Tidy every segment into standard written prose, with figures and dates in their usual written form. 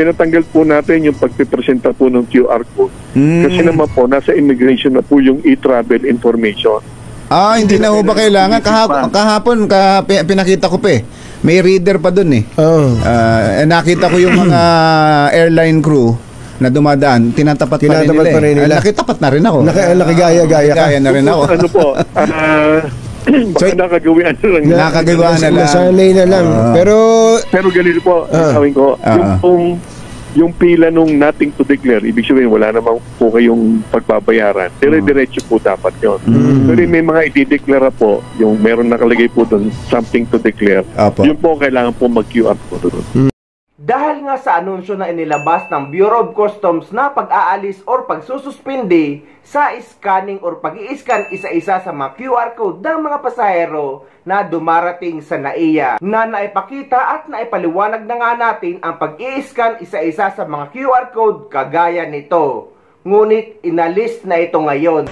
pinatanggal po natin yung pagpipresenta po ng QR code. Kasi naman po, nasa immigration na po yung e-travel information. Hindi na ho ba kailangan? Kahapon pinakita ko pa eh. May reader pa dun eh. Nakita ko yung mga airline crew na dumadaan, tinatapat pa rin nila. Nakitapat na rin ako. Nakigaya-gaya ka. Nakigaya na rin ako. Ano po, baka nakagawian na lang. Nakagawian na lang. Nasanay na lang. Pero ganito po, gawin ko, yung pila nung nothing to declare, ibig sabihin wala namang po kayong pagbabayaran. Dire-diretso po dapat yun. Pero may mga idideklara po, yung meron nakalagay po doon, something to declare. Yun po kailangan po mag-QR po doon. Dahil nga sa anunsyo na inilabas ng Bureau of Customs na pag-aalis or pagsususpindi sa scanning or pag-i-scan isa-isa sa mga QR code ng mga pasahero na dumarating sa NAIA, na naipakita at naipaliwanag na nga natin ang pag-i-scan isa-isa sa mga QR code kagaya nito. Ngunit inalis na ito ngayon.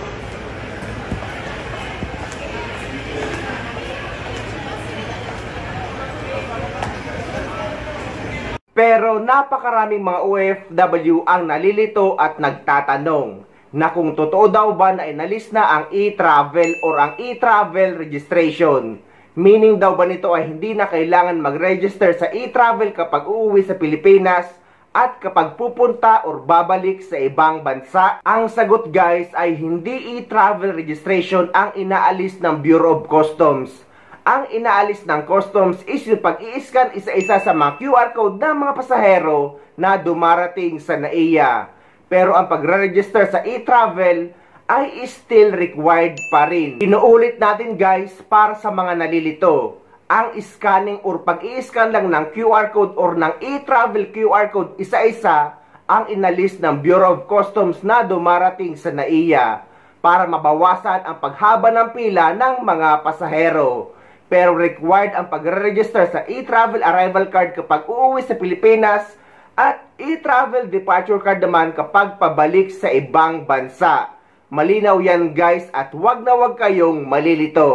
Pero napakaraming mga OFW ang nalilito at nagtatanong na kung totoo daw ba na inalis na ang e-travel or ang e-travel registration. Meaning daw ba nito ay hindi na kailangan mag-register sa e-travel kapag uuwi sa Pilipinas at kapag pupunta or babalik sa ibang bansa? Ang sagot guys ay hindi e-travel registration ang inaalis ng Bureau of Customs. Ang inaalis ng Customs is yung pag-i-scan isa-isa sa mga QR code ng mga pasahero na dumarating sa NAIA. Pero ang pagre-register sa e-travel ay still required pa rin. Inuulit natin guys para sa mga nalilito. Ang scanning or pag-i-scan lang ng QR code or ng e-travel QR code isa-isa ang inalis ng Bureau of Customs na dumarating sa NAIA para mabawasan ang paghaba ng pila ng mga pasahero. Pero required ang pagre-register sa e-travel arrival card kapag uuwi sa Pilipinas at e-travel departure card naman kapag pabalik sa ibang bansa. Malinaw yan guys at wag na wag kayong malilito.